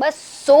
200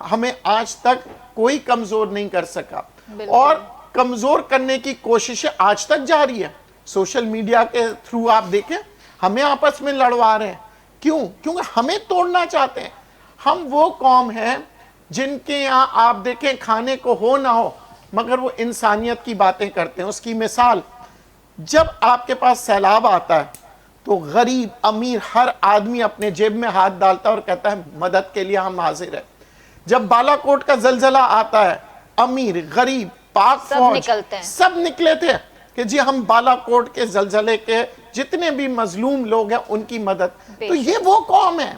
ہمیں آج تک کوئی کمزور نہیں کر سکا، اور کمزور کرنے کی کوششیں آج تک جاری ہے. سوشل میڈیا کے تھرو آپ دیکھیں ہمیں آپس میں لڑوا رہے ہیں. کیوں؟ کیونکہ ہمیں توڑنا چاہتے ہیں. ہم وہ قوم ہیں جن کے یہاں آپ دیکھیں کھانے کو ہو نہ ہو مگر وہ انسانیت کی باتیں کرتے ہیں. اس کی مثال، جب آپ کے پاس سیلاب آتا ہے تو غریب امیر ہر آدمی اپنے جیب میں ہاتھ ڈالتا ہے اور کہتا ہے مدد کے لیے ہم حاضر ہیں. جب بالا کوٹ کا زلزلہ آتا ہے امیر غریب پاک فوج سب نکلے تھے کہ جی ہم بالا کوٹ کے زلزلے کے جتنے بھی مظلوم لوگ ہیں ان کی مدد. تو یہ وہ قوم ہے.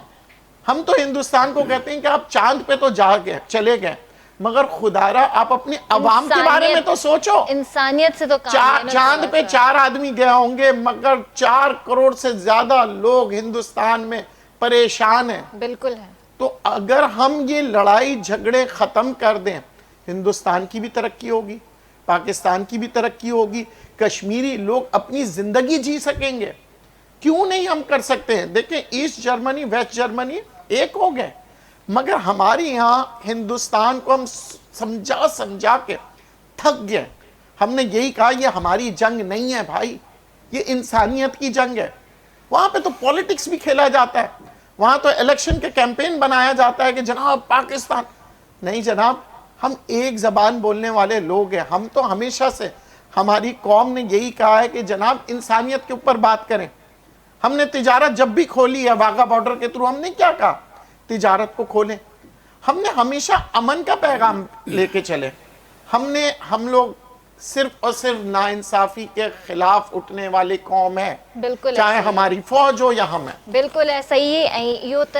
ہم تو ہندوستان کو کہتے ہیں کہ آپ چاند پہ تو جا گئے چلے گئے مگر خدارا آپ اپنی عوام کے بارے میں تو سوچو. انسانیت سے تو چاند پہ 4 آدمی گئے ہوں گے مگر 4 کروڑ سے زیادہ لوگ ہندوستان میں پریشان ہیں. بالکل ہے. تو اگر ہم یہ لڑائی جھگڑے ختم کر دیں ہندوستان کی بھی ترقی ہوگی، پاکستان کی بھی ترقی ہوگی، کشمیری لوگ اپنی زندگی جی سکیں گے. کیوں نہیں ہم کر سکتے ہیں؟ دیکھیں ایسٹ جرمنی ویسٹ جرمنی ایک ہو گئے مگر ہمارے یہاں ہندوستان کو ہم سمجھا کے تھک گئے. ہم نے یہی کہا یہ ہماری جنگ نہیں ہے بھائی، یہ انسانیت کی جنگ ہے. وہاں پہ تو پولیٹکس بھی کھیلا جاتا ہے، وہاں تو الیکشن کے کیمپین بنایا جاتا ہے کہ جناب پاکستان. نہیں جناب، ہم ایک زبان بولنے والے لوگ ہیں. ہم تو ہمیشہ سے ہماری قوم نے یہی کہا ہے کہ جناب انسانیت کے اوپر بات کریں. ہم نے تجارت جب بھی کھولی ہے واگا بارڈر کے تھرو ہم نے کیا کہا؟ تجارت کو کھولیں. ہم نے ہمیشہ امن کا پیغام لے کے چلے. ہم لوگ صرف اور صرف ناانصافی کے خلاف اٹھنے والی قوم ہے، بالکل چاہے ہماری فوج ہو یا ہم ہیں. بالکل ایسا ہی یہ تو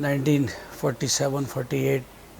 1947-48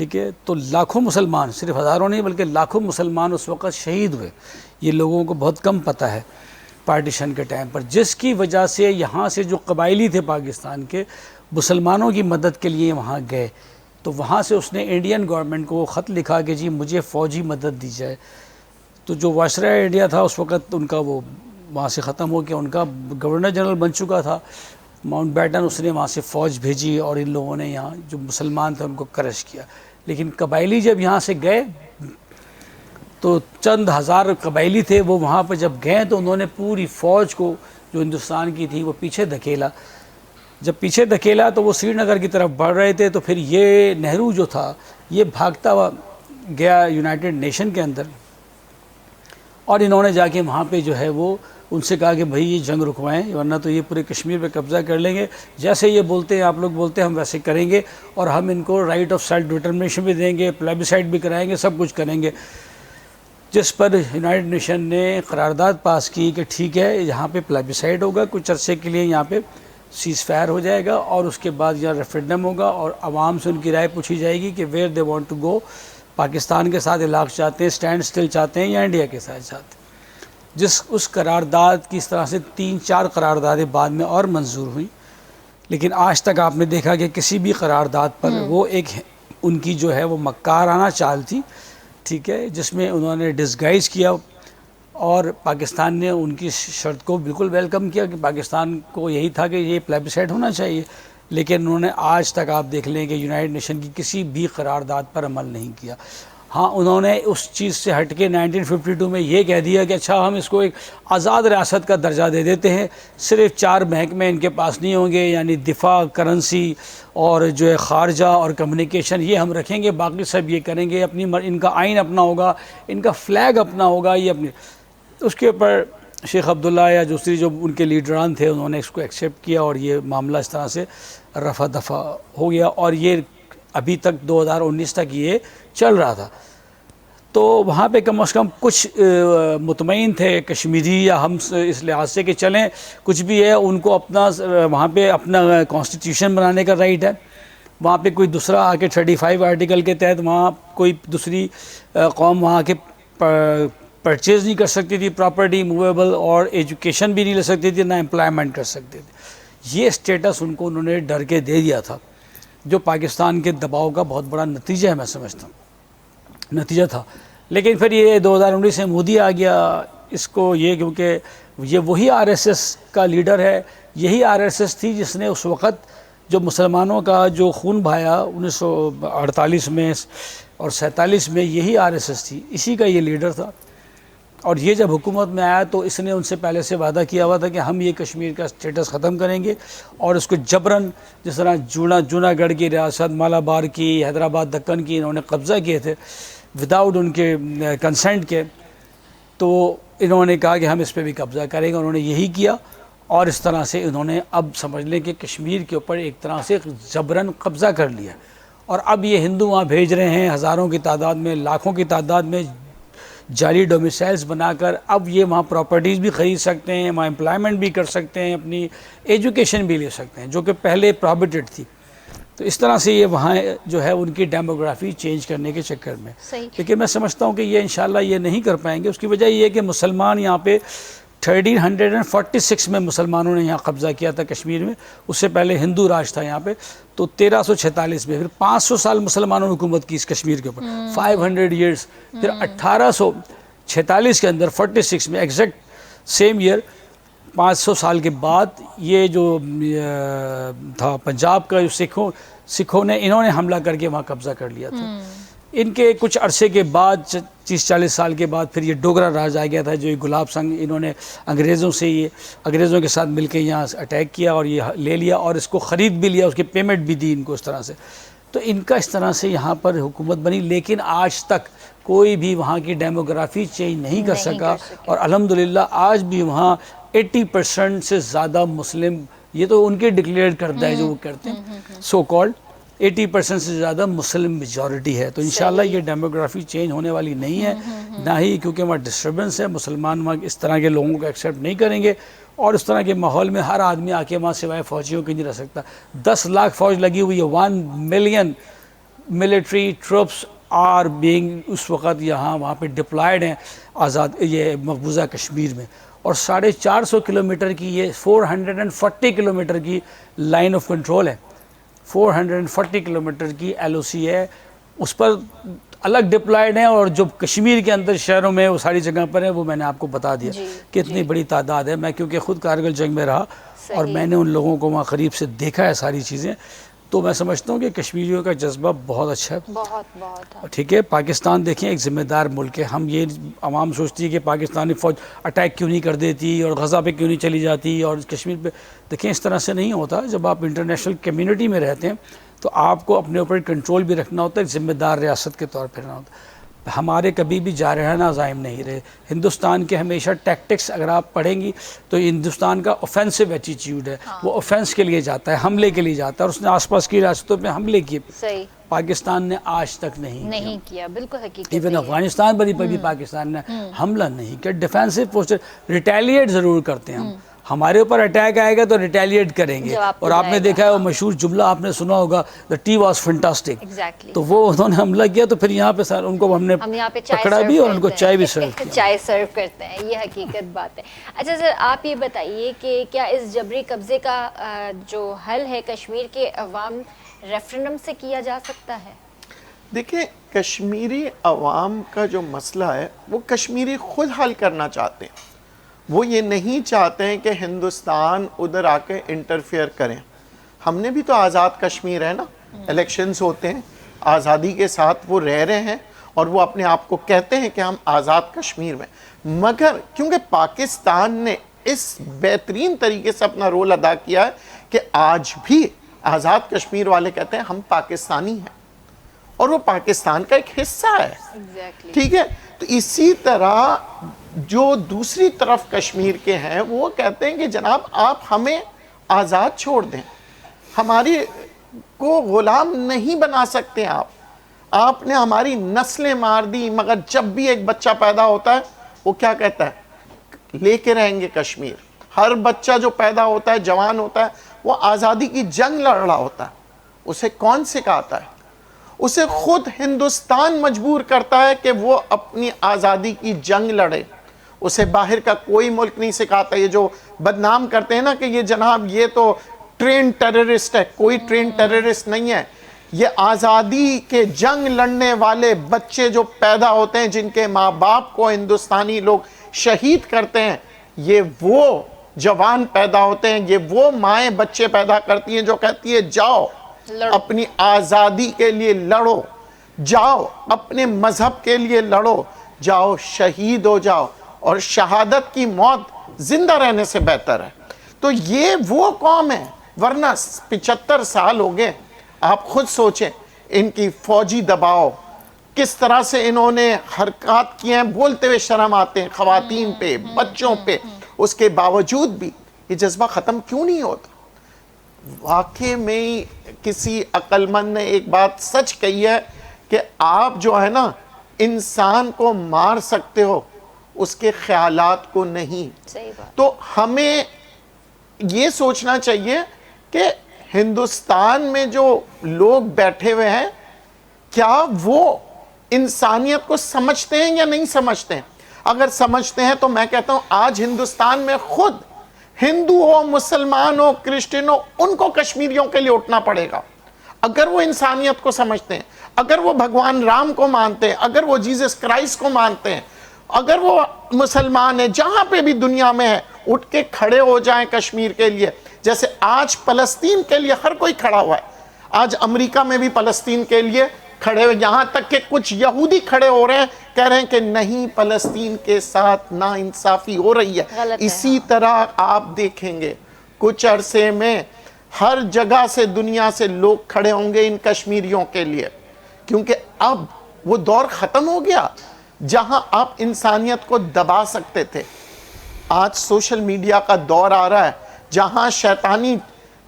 ٹھیک ہے. تو لاکھوں مسلمان، صرف ہزاروں نہیں بلکہ لاکھوں مسلمان اس وقت شہید ہوئے. یہ لوگوں کو بہت کم پتہ ہے پارٹیشن کے ٹائم پر، جس کی وجہ سے یہاں سے جو قبائلی تھے پاکستان کے، مسلمانوں کی مدد کے لیے وہاں گئے. تو وہاں سے اس نے انڈین گورنمنٹ کو خط لکھا کہ جی مجھے فوجی مدد دی جائے. تو جو وائسرائے انڈیا تھا اس وقت ان کا وہ وہاں سے ختم ہو گیا، ان کا گورنر جنرل بن چکا تھا ماؤنٹ بیٹن، اس نے وہاں سے فوج بھیجی اور ان لوگوں نے یہاں جو مسلمان تھے ان کو کرش کیا. لیکن قبائلی جب یہاں سے گئے تو چند ہزار قبائلی تھے، وہ وہاں پہ جب گئے تو انہوں نے پوری فوج کو جو ہندوستان کی تھی وہ پیچھے دھکیلا. جب پیچھے دھکیلا تو وہ سری نگر کی طرف بڑھ رہے تھے، تو پھر یہ نہرو جو تھا یہ بھاگتا ہوا گیا یونائٹڈ نیشن کے اندر، اور انہوں نے جا کے وہاں پہ جو ہے وہ ان سے کہا کہ بھائی یہ جنگ رکوائیں ورنہ تو یہ پورے کشمیر پہ قبضہ کر لیں گے. جیسے یہ بولتے ہیں آپ لوگ بولتے ہیں ہم ویسے کریں گے، اور ہم ان کو رائٹ آف سیلف ڈٹرمنیشن بھی دیں گے، پلیبیسائٹ بھی کرائیں گے، سب کچھ کریں گے. جس پر یونائٹڈ نیشن نے قرارداد پاس کی کہ ٹھیک ہے یہاں پہ پلیبیسائٹ ہوگا، کچھ عرصے کے لیے یہاں پہ سیز فائر ہو جائے گا، اور اس کے بعد یہاں ریفرینڈم ہوگا اور عوام سے ان کی رائے پوچھی جائے گی کہ where they want to go, Pakistan کے ساتھ علاقہ چاہتے ہیں، اسٹینڈ اسٹل چاہتے ہیں یا انڈیا کے ساتھ چاہتے ہیں. اس قرارداد کی اس طرح سے 3-4 قراردادیں بعد میں اور منظور ہوئیں، لیکن آج تک آپ نے دیکھا کہ کسی بھی قرارداد پر وہ ایک ان کی جو ہے وہ مکارانہ چال تھی، ٹھیک ہے، جس میں انہوں نے ڈسگائز کیا، اور پاکستان نے ان کی شرط کو بالکل ویلکم کیا کہ پاکستان کو یہی تھا کہ یہ پلیبیسائٹ ہونا چاہیے. لیکن انہوں نے آج تک آپ دیکھ لیں کہ یونائٹڈ نیشن کی کسی بھی قرارداد پر عمل نہیں کیا. ہاں انہوں نے اس چیز سے ہٹ کے 1952 میں یہ کہہ دیا کہ اچھا ہم اس کو ایک آزاد ریاست کا درجہ دے دیتے ہیں، صرف 4 محکمے ان کے پاس نہیں ہوں گے، یعنی دفاع، کرنسی اور جو ہے خارجہ اور کمیونیکیشن یہ ہم رکھیں گے، باقی سب یہ کریں گے، اپنی ان کا آئین اپنا ہوگا، ان کا فلیگ اپنا ہوگا، یہ اپنی. اس کے اوپر شیخ عبداللہ یا دوسری جو ان کے لیڈران تھے انہوں نے اس کو ایکسیپٹ کیا، اور یہ معاملہ اس طرح سے رفع دفع ہو گیا، اور یہ ابھی تک 2019 تک یہ چل رہا تھا. تو وہاں پہ کم از کم کچھ مطمئن تھے کشمیری، یا ہم اس لحاظ سے کہ چلیں کچھ بھی ہے ان کو اپنا وہاں پہ اپنا کانسٹیٹیوشن بنانے کا رائٹ ہے. وہاں پہ کوئی دوسرا آ کے 35 آرٹیکل کے تحت وہاں کوئی دوسری قوم وہاں کے پرچیز نہیں کر سکتی تھی پراپرٹی موویبل، اور ایجوکیشن بھی نہیں لے سکتی تھی، نہ امپلائمنٹ کر سکتے تھے. یہ اسٹیٹس ان کو انہوں نے ڈر کے دے دیا تھا، جو پاکستان کے دباؤ کا بہت بڑا نتیجہ ہے، میں سمجھتا ہوں نتیجہ تھا. لیکن پھر یہ 2019 میں مودی آ گیا، اس کو یہ کیونکہ یہ وہی RSS کا لیڈر ہے، یہی RSS تھی جس نے اس وقت جو مسلمانوں کا جو خون بہایا 1948 میں اور 47 میں، یہی RSS تھی، اسی کا یہ لیڈر تھا. اور یہ جب حکومت میں آیا تو اس نے ان سے پہلے سے وعدہ کیا ہوا تھا کہ ہم یہ کشمیر کا اسٹیٹس ختم کریں گے، اور اس کو جبراً جس طرح جوناگڑھ کی ریاست، مالابار کی، حیدرآباد دکن کی انہوں نے قبضہ کیے تھے وداؤٹ ان کے کنسنٹ کے، تو انہوں نے کہا کہ ہم اس پہ بھی قبضہ کریں گے. انہوں نے یہی کیا، اور اس طرح سے انہوں نے اب سمجھ لیں کہ کشمیر کے اوپر ایک طرح سے جبراً قبضہ کر لیا، اور اب یہ ہندو وہاں بھیج رہے ہیں ہزاروں کی تعداد میں، لاکھوں کی تعداد میں، جعلی ڈومیسائلز بنا کر. اب یہ وہاں پراپرٹیز بھی خرید سکتے ہیں، وہاں امپلائمنٹ بھی کر سکتے ہیں، اپنی ایجوکیشن بھی لے سکتے ہیں، جو کہ پہلے پروہیبٹڈ تھی. تو اس طرح سے یہ وہاں جو ہے ان کی ڈیموگرافی چینج کرنے کے چکر میں. لیکن میں سمجھتا ہوں کہ یہ انشاءاللہ یہ نہیں کر پائیں گے. اس کی وجہ یہ ہے کہ مسلمان یہاں پہ 1346 میں مسلمانوں نے یہاں قبضہ کیا تھا کشمیر میں، اس سے پہلے ہندو راج تھا یہاں پہ. تو 1346 میں پھر 500 سال مسلمانوں نے حکومت کی اس کشمیر کے اوپر، 500 ایئرس. پھر 1846 کے اندر 46 میں ایگزیکٹ سیم ایئر 500 سال کے بعد یہ جو تھا پنجاب کا جو سکھوں نے انہوں نے حملہ کر کے وہاں قبضہ کر لیا تھا. ان کے کچھ عرصے کے بعد 30-40 سال کے بعد پھر یہ ڈوگرا راج آ گیا تھا، جو یہ گلاب سنگھ انہوں نے انگریزوں کے ساتھ مل کے یہاں اٹیک کیا اور یہ لے لیا، اور اس کو خرید بھی لیا، اس کی پیمنٹ بھی دی ان کو اس طرح سے. تو ان کا اس طرح سے یہاں پر حکومت بنی، لیکن آج تک کوئی بھی وہاں کی ڈیموگرافی چینج نہیں کر سکا. اور الحمدللہ آج بھی وہاں 80% سے زیادہ مسلم، یہ تو ان کے ڈکلیئر کردہ ہے جو وہ کرتے ہیں سو کالڈ، 80% سے زیادہ مسلم میجورٹی ہے. تو انشاءاللہ یہ ڈیموگرافی چینج ہونے والی نہیں ہے، نہ ہی کیونکہ وہاں ڈسٹربنس ہے. مسلمان وہاں اس طرح کے لوگوں کو ایکسیپٹ نہیں کریں گے، اور اس طرح کے ماحول میں ہر آدمی آ کے وہاں سوائے فوجیوں کے نہیں رہ سکتا. 10 لاکھ فوج لگی ہوئی ہے، 1 million military troops are being اس وقت وہاں پہ ڈپلائڈ ہیں آزاد یہ مقبوضہ کشمیر میں، اور 450 کلومیٹر کی یہ 440 کلومیٹر کی لائن آف کنٹرول ہے، 440 کلومیٹر کی ایل او سی ہے، اس پر الگ ڈپلائڈ ہیں، اور جو کشمیر کے اندر شہروں میں وہ ساری جگہ پر ہیں وہ میں نے آپ کو بتا دیا کہ اتنی بڑی تعداد ہے. میں کیونکہ خود کارگل جنگ میں رہا اور میں نے ان لوگوں کو وہاں قریب سے دیکھا ہے ساری چیزیں، تو میں سمجھتا ہوں کہ کشمیریوں کا جذبہ بہت اچھا ہے. بہت ٹھیک ہے، پاکستان دیکھیں ایک ذمہ دار ملک ہے. ہم یہ عوام سوچتی ہے کہ پاکستانی فوج اٹیک کیوں نہیں کر دیتی اور غزہ پہ کیوں نہیں چلی جاتی اور کشمیر پہ. دیکھیں اس طرح سے نہیں ہوتا. جب آپ انٹرنیشنل کمیونٹی میں رہتے ہیں تو آپ کو اپنے اوپر کنٹرول بھی رکھنا ہوتا ہے، ایک ذمہ دار ریاست کے طور پہ رہنا ہوتا ہے. ہمارے کبھی بھی جارحانہ عزائم نہیں رہے. ہندوستان کے ہمیشہ ٹیکٹکس اگر آپ پڑھیں گی تو ہندوستان کا اوفینسو ایٹیٹیوڈ ہے، وہ اوفینس کے لیے جاتا ہے، حملے کے لیے جاتا ہے، اور اس نے آس پاس کی ریاستوں پہ حملے کیے. صحیح. پاکستان نے آج تک نہیں کیا. بالکل حقیقت. ایون افغانستان پر بھی پاکستان نے حملہ نہیں کیا. ڈیفینسو پوسچر ریٹیلیٹ ضرور کرتے ہیں. ہمارے اوپر اٹیک آئے گا تو ریٹیلیٹ کریں گے. اور آپ نے دیکھا ہے وہ مشہور جملہ آپ نے سنا ہوگا، the tea was fantastic. تو وہ انہوں نے حملہ کیا تو پھر یہاں پہ سر ان کو ہم نے پکڑا بھی اور ان کو چائے بھی سرو کیا. چائے سرو کرتے ہیں، یہ حقیقت بات ہے. اچھا سر، آپ یہ بتائیے کہ کیا اس جبری قبضے کا جو حل ہے کشمیر کے عوام ریفرنڈم سے کیا جا سکتا ہے؟ دیکھیں، کشمیری عوام کا جو مسئلہ ہے وہ کشمیری خود حل کرنا چاہتے ہیں. وہ یہ نہیں چاہتے ہیں کہ ہندوستان ادھر آ کے انٹرفیئر کریں. ہم نے بھی تو آزاد کشمیر ہے نا، الیکشنز ہوتے ہیں، آزادی کے ساتھ وہ رہ رہے ہیں اور وہ اپنے آپ کو کہتے ہیں کہ ہم آزاد کشمیر میں. مگر کیونکہ پاکستان نے اس بہترین طریقے سے اپنا رول ادا کیا ہے کہ آج بھی آزاد کشمیر والے کہتے ہیں ہم پاکستانی ہیں اور وہ پاکستان کا ایک حصہ ہے. ٹھیک ہے، تو اسی طرح جو دوسری طرف کشمیر کے ہیں وہ کہتے ہیں کہ جناب آپ ہمیں آزاد چھوڑ دیں، ہماری کو غلام نہیں بنا سکتے. آپ نے ہماری نسلیں مار دی، مگر جب بھی ایک بچہ پیدا ہوتا ہے وہ کیا کہتا ہے؟ لے کے رہیں گے کشمیر. ہر بچہ جو پیدا ہوتا ہے، جوان ہوتا ہے، وہ آزادی کی جنگ لڑ رہا ہوتا ہے. اسے کون سکھاتا ہے؟ اسے خود ہندوستان مجبور کرتا ہے کہ وہ اپنی آزادی کی جنگ لڑے. اسے باہر کا کوئی ملک نہیں سکھاتا. یہ جو بدنام کرتے ہیں نا کہ یہ جناب یہ تو ٹرین ٹیررسٹ ہے، کوئی ٹرین ٹیررسٹ نہیں ہے. یہ آزادی کے جنگ لڑنے والے بچے جو پیدا ہوتے ہیں، جن کے ماں باپ کو ہندوستانی لوگ شہید کرتے ہیں، یہ وہ جوان پیدا ہوتے ہیں، یہ وہ مائیں بچے پیدا کرتی ہیں جو کہتی ہے جاؤ اپنی آزادی کے لیے لڑو، جاؤ اپنے مذہب کے لیے لڑو، جاؤ شہید ہو جاؤ، اور شہادت کی موت زندہ رہنے سے بہتر ہے. تو یہ وہ قوم ہے. ورنہ 75 سال ہو گئے. آپ خود سوچیں ان کی فوجی دباؤ کس طرح سے انہوں نے حرکات کیے ہیں، بولتے ہوئے شرم آتے ہیں خواتین پہ، بچوں پہ. اس کے باوجود بھی یہ جذبہ ختم کیوں نہیں ہوتا؟ واقعی میں کسی عقل مند نے ایک بات سچ کہی ہے کہ آپ جو ہے نا انسان کو مار سکتے ہو، اس کے خیالات کو نہیں. تو ہمیں یہ سوچنا چاہیے کہ ہندوستان میں جو لوگ بیٹھے ہوئے ہیں کیا وہ انسانیت کو سمجھتے ہیں یا نہیں سمجھتے ہیں. اگر سمجھتے ہیں تو میں کہتا ہوں آج ہندوستان میں خود ہندو ہو، مسلمان ہو، کرسچن ہو، ان کو کشمیریوں کے لیے اٹھنا پڑے گا. اگر وہ انسانیت کو سمجھتے ہیں، اگر وہ بھگوان رام کو مانتے ہیں، اگر وہ جیزس کرائسٹ کو مانتے ہیں، اگر وہ مسلمان ہیں جہاں پہ بھی دنیا میں ہے، اٹھ کے کھڑے ہو جائیں کشمیر کے لیے. جیسے آج فلسطین کے لیے ہر کوئی کھڑا ہوا ہے. آج امریکہ میں بھی فلسطین کے لیے کھڑے ہوئے، یہاں تک کہ کچھ یہودی کھڑے ہو رہے ہیں، کہہ رہے ہیں کہ نہیں فلسطین کے ساتھ نا انصافی ہو رہی ہے. اسی طرح آپ دیکھیں گے کچھ عرصے میں ہر جگہ سے دنیا سے لوگ کھڑے ہوں گے ان کشمیریوں کے لیے، کیونکہ اب وہ دور ختم ہو گیا جہاں آپ انسانیت کو دبا سکتے تھے. آج سوشل میڈیا کا دور آ رہا ہے جہاں شیطانی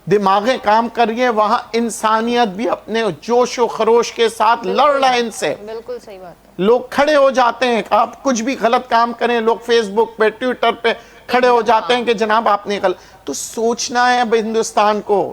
دماغیں کام کر رہی ہیں، وہاں انسانیت بھی اپنے جوش و خروش کے ساتھ لڑ رہا ہے ان سے. بالکل صحیح بات ہے. لوگ کھڑے ہو جاتے ہیں، آپ کچھ بھی غلط کام کریں، لوگ فیس بک پہ، ٹویٹر پہ کھڑے ہو جاتے ہیں کہ جناب آپ نے غلط. تو سوچنا ہے اب ہندوستان کو،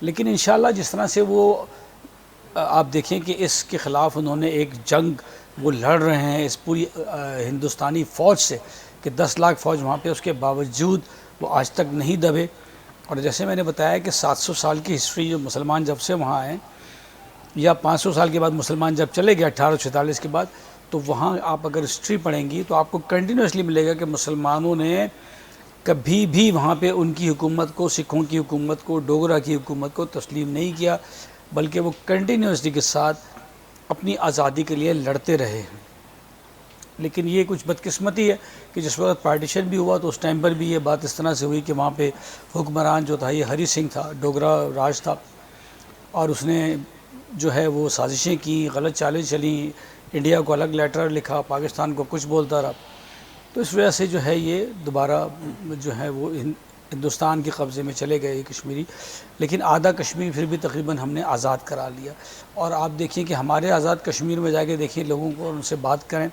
لیکن انشاءاللہ جس طرح سے وہ آپ دیکھیں کہ اس کے خلاف انہوں نے ایک جنگ وہ لڑ رہے ہیں اس پوری ہندوستانی فوج سے کہ 10 لاکھ فوج وہاں پہ، اس کے باوجود وہ آج تک نہیں دبے. اور جیسے میں نے بتایا کہ 700 سال کی ہسٹری جو مسلمان جب سے وہاں آئے یا 500 سال کے بعد مسلمان جب چلے گئے 1846 کے بعد، تو وہاں آپ اگر ہسٹری پڑھیں گی تو آپ کو کنٹینیوسلی ملے گا کہ مسلمانوں نے کبھی بھی وہاں پہ ان کی حکومت کو، سکھوں کی حکومت کو، ڈوگرا کی حکومت کو تسلیم نہیں کیا، بلکہ وہ کنٹینیوسلی کے ساتھ اپنی آزادی کے لیے لڑتے رہے ہیں. لیکن یہ کچھ بدقسمتی ہے کہ جس وقت پارٹیشن بھی ہوا تو اس ٹائم پر بھی یہ بات اس طرح سے ہوئی کہ وہاں پہ حکمران جو تھا یہ ہری سنگھ تھا، ڈوگرا راج تھا، اور اس نے جو ہے وہ سازشیں کی، غلط چالیں چلیں، انڈیا کو الگ لیٹر لکھا، پاکستان کو کچھ بولتا رہا. تو اس وجہ سے جو ہے یہ دوبارہ جو ہے وہ ہندوستان کے قبضے میں چلے گئے کشمیری. لیکن آدھا کشمیر پھر بھی تقریباً ہم نے آزاد کرا لیا. اور آپ دیکھیں کہ ہمارے آزاد کشمیر میں جا کے دیکھیں لوگوں کو، ان سے بات کریں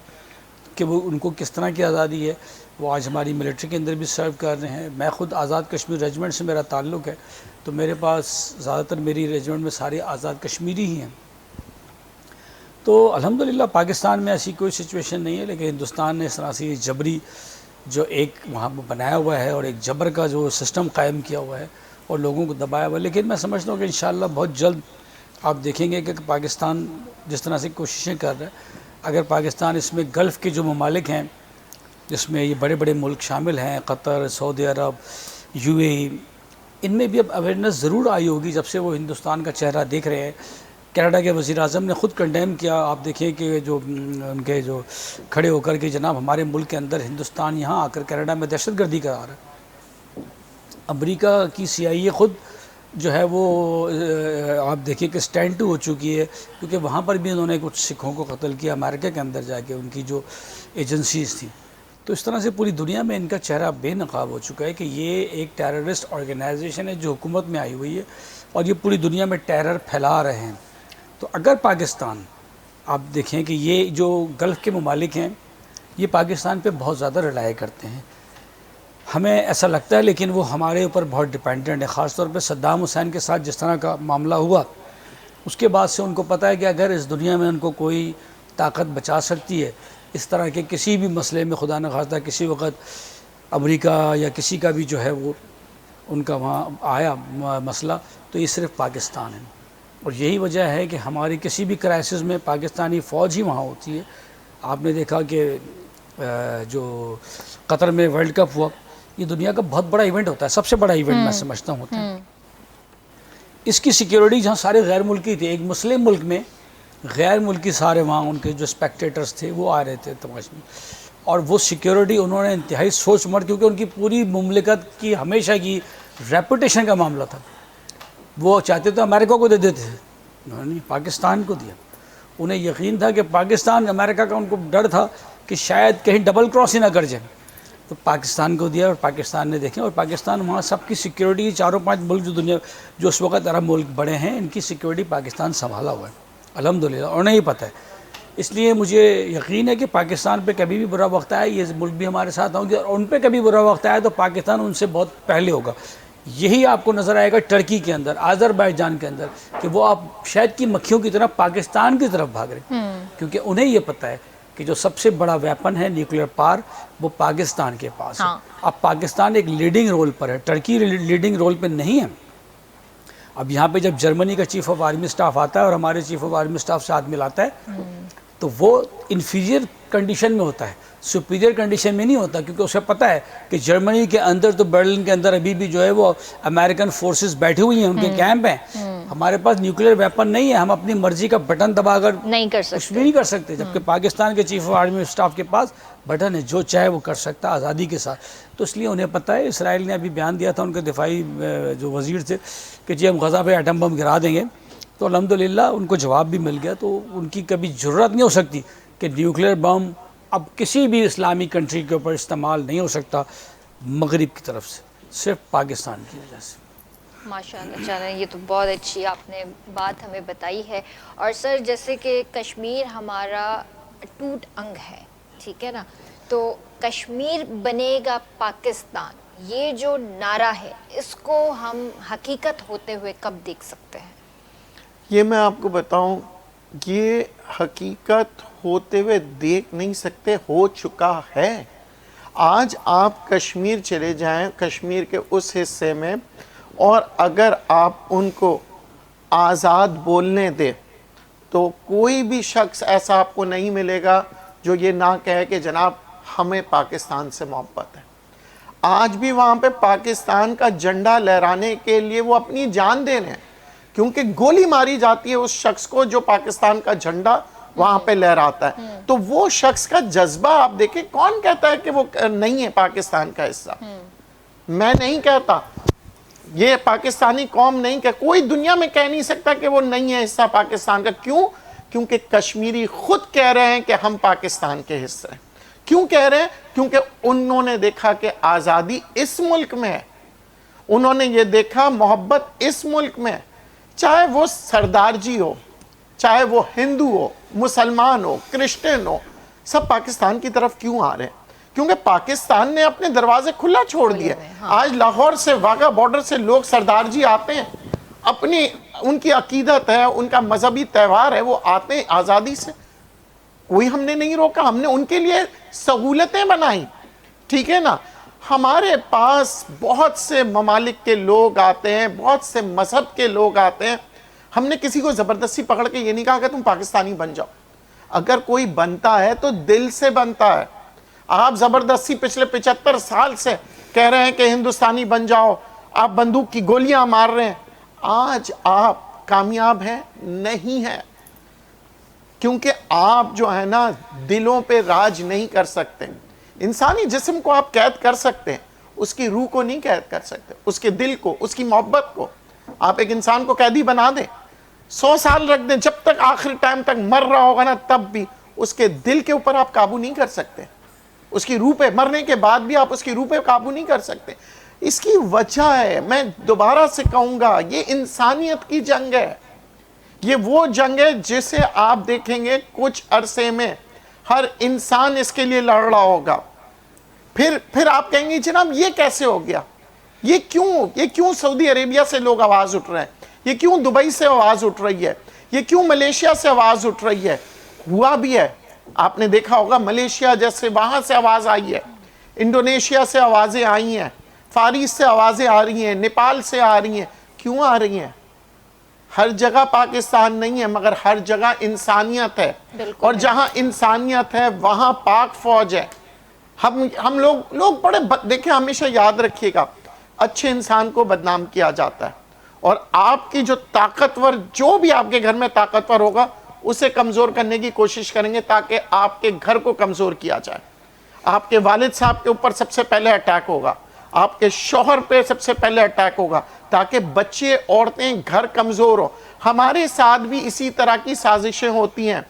کہ وہ ان کو کس طرح کی آزادی ہے. وہ آج ہماری ملٹری کے اندر بھی سرو کر رہے ہیں. میں خود آزاد کشمیر ریجمنٹ سے میرا تعلق ہے، تو میرے پاس زیادہ تر میری ریجمنٹ میں سارے آزاد کشمیری ہی ہیں. تو الحمدللہ پاکستان میں ایسی کوئی سچویشن نہیں ہے، لیکن ہندوستان نے اس طرح سے یہ جبری جو ایک وہاں پہ بنایا ہوا ہے اور ایک جبر کا جو سسٹم قائم کیا ہوا ہے اور لوگوں کو دبایا ہوا ہے. لیکن میں سمجھتا ہوں کہ انشاءاللہ بہت جلد آپ دیکھیں گے کہ پاکستان جس طرح سے کوششیں کر رہا ہے، اگر پاکستان اس میں گلف کے جو ممالک ہیں جس میں یہ بڑے بڑے ملک شامل ہیں، قطر، سعودی عرب، UAE، ان میں بھی اب اویئرنیس ضرور آئی ہوگی جب سے وہ ہندوستان کا چہرہ دیکھ رہے ہیں. کینیڈا کے وزیر اعظم نے خود کنڈیم کیا. آپ دیکھیں کہ جو ان کے جو کھڑے ہو کر کے جناب ہمارے ملک کے اندر ہندوستان یہاں آ کر کینیڈا میں دہشت گردی کرا رہا ہے. امریکہ کی CIA خود جو ہے وہ آپ دیکھیں کہ سٹینڈ ٹو ہو چکی ہے، کیونکہ وہاں پر بھی انہوں نے کچھ سکھوں کو قتل کیا امریکہ کے اندر جا کے، ان کی جو ایجنسیز تھیں. تو اس طرح سے پوری دنیا میں ان کا چہرہ بے نقاب ہو چکا ہے کہ یہ ایک ٹیررسٹ آرگنائزیشن ہے جو حکومت میں آئی ہوئی ہے اور یہ پوری دنیا میں ٹیرر پھیلا رہے ہیں. تو اگر پاکستان آپ دیکھیں کہ یہ جو گلف کے ممالک ہیں یہ پاکستان پہ بہت زیادہ ریلائی کرتے ہیں، ہمیں ایسا لگتا ہے، لیکن وہ ہمارے اوپر بہت ڈیپینڈنٹ ہے. خاص طور پہ صدام حسین کے ساتھ جس طرح کا معاملہ ہوا، اس کے بعد سے ان کو پتہ ہے کہ اگر اس دنیا میں ان کو کوئی طاقت بچا سکتی ہے اس طرح کے کسی بھی مسئلے میں، خدا نخواستہ کسی وقت امریکہ یا کسی کا بھی جو ہے وہ ان کا وہاں آیا مسئلہ، تو یہ صرف پاکستان ہے. اور یہی وجہ ہے کہ ہماری کسی بھی کرائسس میں پاکستانی فوج ہی وہاں ہوتی ہے. آپ نے دیکھا کہ جو قطر میں ورلڈ کپ ہوا، یہ دنیا کا بہت بڑا ایونٹ ہوتا ہے، سب سے بڑا ایونٹ میں سمجھتا ہوں ہوتا ہے. اس کی سیکیورٹی جہاں سارے غیر ملکی تھے، ایک مسلم ملک میں غیر ملکی سارے وہاں ان کے جو اسپیکٹیٹرز تھے وہ آ رہے تھے تماشے میں، اور وہ سیکیورٹی انہوں نے انتہائی سوچ سمجھ، کیونکہ ان کی پوری مملکت کی ہمیشہ کی ریپوٹیشن کا معاملہ تھا. وہ چاہتے تو امریکہ کو دے دیتے تھے، انہوں نے پاکستان کو دیا. انہیں یقین تھا کہ پاکستان، امریکہ کا ان کو ڈر تھا کہ شاید کہیں ڈبل کراس ہی نہ کر جائے، تو پاکستان کو دیا. اور پاکستان نے دیکھیں، اور پاکستان وہاں سب کی سیکیورٹی، 4-5 ملک جو دنیا جو اس وقت عرب ملک بڑے ہیں، ان کی سیکیورٹی پاکستان سنبھالا ہوا ہے الحمدللہ، اور نہیں پتہ ہے. اس لیے مجھے یقین ہے کہ پاکستان پہ کبھی بھی برا وقت آئے یہ ملک بھی ہمارے ساتھ ہوں گے، اور ان پہ کبھی برا وقت آئے تو پاکستان ان سے بہت پہلے ہوگا. یہی آپ کو نظر آئے گا ٹرکی کے اندر، آذربائیجان کے اندر، کہ وہ آپ شہد کی مکھیوں کی طرح پاکستان کی طرف بھاگ رہے ہیں، کیونکہ انہیں یہ پتہ ہے کہ جو سب سے بڑا ویپن ہے نیوکلیر پار، وہ پاکستان کے پاس ہے. اب پاکستان ایک لیڈنگ رول پر ہے، ٹرکی لیڈنگ رول پہ نہیں ہے. اب یہاں پہ جب جرمنی کا چیف آف آرمی سٹاف آتا ہے اور ہمارے چیف آف آرمی سٹاف سے ہاتھ ملاتا ہے، تو وہ انفیریئر کنڈیشن میں ہوتا ہے، سپیریئر کنڈیشن میں نہیں ہوتا، کیونکہ اسے پتہ ہے کہ جرمنی کے اندر تو برلن کے اندر ابھی بھی جو ہے وہ امریکن فورسز بیٹھی ہوئی ہیں، ان کے کیمپ ہیں. ہمارے پاس نیوکلیر ویپن نہیں ہے، ہم اپنی مرضی کا بٹن دبا کر نہیں کر کچھ بھی نہیں کر سکتے، جبکہ پاکستان کے چیف آف آرمی سٹاف کے پاس بٹن ہے، جو چاہے وہ کر سکتا ہے آزادی کے ساتھ. تو اس لیے انہیں پتہ ہے. اسرائیل نے ابھی بیان دیا تھا ان کے دفاعی جو وزیر تھے کہ جی ہم غزہ پہ ایٹم بم گرا دیں گے، تو الحمدللہ ان کو جواب بھی مل گیا. تو ان کی کبھی ضرورت نہیں ہو سکتی کہ نیوکلیر بم اب کسی بھی اسلامی کنٹری کے اوپر استعمال نہیں ہو سکتا مغرب کی طرف سے، صرف پاکستان کی وجہ سے. ماشاءاللہ، چلیں یہ تو بہت اچھی آپ نے بات ہمیں بتائی ہے. اور سر جیسے کہ کشمیر ہمارا ٹوٹ انگ ہے، ٹھیک ہے نا، تو کشمیر بنے گا پاکستان یہ جو نعرہ ہے اس کو ہم حقیقت ہوتے ہوئے کب دیکھ سکتے ہیں؟ یہ میں آپ کو بتاؤں، یہ حقیقت ہوتے ہوئے دیکھ نہیں سکتے، ہو چکا ہے۔ آج آپ کشمیر چلے جائیں، کشمیر کے اس حصے میں، اور اگر آپ ان کو آزاد بولنے دیں تو کوئی بھی شخص ایسا آپ کو نہیں ملے گا جو یہ نہ کہے کہ جناب ہمیں پاکستان سے محبت ہے۔ آج بھی وہاں پہ پاکستان کا جھنڈا لہرانے کے لیے وہ اپنی جان دے رہے ہیں، کیونکہ گولی ماری جاتی ہے اس شخص کو جو پاکستان کا جھنڈا وہاں پہ لہراتا ہے۔ تو وہ شخص کا جذبہ آپ دیکھیں، کون کہتا ہے کہ وہ نہیں ہے پاکستان کا حصہ؟ میں نہیں کہتا، یہ پاکستانی قوم نہیں کہ کوئی دنیا میں کہہ نہیں سکتا کہ وہ نہیں ہے حصہ پاکستان کا۔ کیوں؟ کیونکہ کشمیری خود کہہ رہے ہیں کہ ہم پاکستان کے حصے ہیں۔ کیوں کہہ رہے ہیں؟ کیونکہ انہوں نے دیکھا کہ آزادی اس ملک میں ہے، انہوں نے یہ دیکھا محبت اس ملک میں ہے۔ چاہے وہ سردار جی ہو، چاہے وہ ہندو ہو، مسلمان ہو، کرسچن ہو، سب پاکستان کی طرف کیوں آ رہے ہیں؟ کیونکہ پاکستان نے اپنے دروازے کھلا چھوڑ دیا۔ آج لاہور سے، واگا بارڈر سے لوگ سردار جی آتے ہیں، اپنی ان کی عقیدت ہے، ان کا مذہبی تہوار ہے، وہ آتے ہیں آزادی سے، کوئی ہم نے نہیں روکا، ہم نے ان کے لیے سہولتیں بنائیں، ٹھیک ہے نا۔ ہمارے پاس بہت سے ممالک کے لوگ آتے ہیں، بہت سے مذہب کے لوگ آتے ہیں، ہم نے کسی کو زبردستی پکڑ کے یہ نہیں کہا کہ تم پاکستانی بن جاؤ۔ اگر کوئی بنتا ہے تو دل سے بنتا ہے۔ آپ زبردستی پچھلے 75 سال سے کہہ رہے ہیں کہ ہندوستانی بن جاؤ، آپ بندوق کی گولیاں مار رہے ہیں، آج آپ کامیاب ہیں؟ نہیں ہیں، کیونکہ آپ جو ہے نا دلوں پہ راج نہیں کر سکتے۔ انسانی جسم کو آپ قید کر سکتے ہیں، اس کی روح کو نہیں قید کر سکتے، اس کے دل کو، اس کی محبت کو۔ آپ ایک انسان کو قیدی بنا دیں، 100 سال رکھ دیں، جب تک آخری ٹائم تک مر رہا ہوگا نا، تب بھی اس کے دل کے اوپر آپ قابو نہیں کر سکتے، اس کی روح پہ، مرنے کے بعد بھی آپ اس کی روح پہ قابو نہیں کر سکتے۔ اس کی وجہ ہے، میں دوبارہ سے کہوں گا، یہ انسانیت کی جنگ ہے۔ یہ وہ جنگ ہے جسے آپ دیکھیں گے کچھ عرصے میں ہر انسان اس کے لیے لڑ رہا ہوگا۔ پھر آپ کہیں گے جناب یہ کیسے ہو گیا؟ یہ کیوں سعودی عربیہ سے لوگ آواز اٹھ رہے ہیں؟ یہ کیوں دبئی سے آواز اٹھ رہی ہے؟ یہ کیوں ملیشیا سے آواز اٹھ رہی ہے؟ ہوا بھی ہے، آپ نے دیکھا ہوگا ملیشیا جیسے وہاں سے آواز آئی ہے، انڈونیشیا سے آوازیں آئی ہیں، فارس سے آوازیں آ رہی ہیں، نیپال سے آ رہی ہیں۔ کیوں آ رہی ہیں؟ ہر جگہ پاکستان نہیں ہے، مگر ہر جگہ انسانیت ہے، اور جہاں انسانیت ہے وہاں پاک فوج ہے۔ ہم لوگ بڑے دیکھیں، ہمیشہ یاد رکھیے گا، اچھے انسان کو بدنام کیا جاتا ہے، اور آپ کی جو طاقتور، جو بھی آپ کے گھر میں طاقتور ہوگا اسے کمزور کرنے کی کوشش کریں گے تاکہ آپ کے گھر کو کمزور کیا جائے۔ آپ کے والد صاحب کے اوپر سب سے پہلے اٹیک ہوگا، آپ کے شوہر پہ سب سے پہلے اٹیک ہوگا، تاکہ بچے، عورتیں، گھر کمزور ہو۔ ہمارے ساتھ بھی اسی طرح کی سازشیں ہوتی ہیں،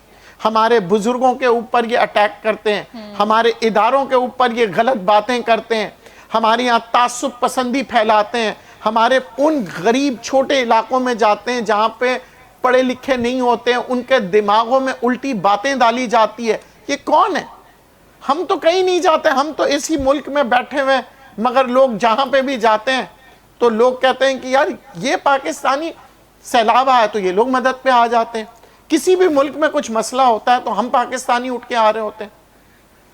ہمارے بزرگوں کے اوپر یہ اٹیک کرتے ہیں، ہمارے اداروں کے اوپر یہ غلط باتیں کرتے ہیں، ہمارے یہاں تعصب پسندی پھیلاتے ہیں، ہمارے ان غریب چھوٹے علاقوں میں جاتے ہیں جہاں پہ پڑھے لکھے نہیں ہوتے ہیں، ان کے دماغوں میں الٹی باتیں ڈالی جاتی ہے۔ یہ کون ہے؟ ہم تو کہیں نہیں جاتے، ہم تو اسی ملک میں بیٹھے ہوئے ہیں، مگر لوگ جہاں پہ بھی جاتے ہیں تو لوگ کہتے ہیں کہ یار یہ پاکستانی، سیلاب آیا تو یہ لوگ مدد پہ آ جاتے ہیں، کسی بھی ملک میں کچھ مسئلہ ہوتا ہے تو ہم پاکستانی اٹھ کے آ رہے ہوتے ہیں۔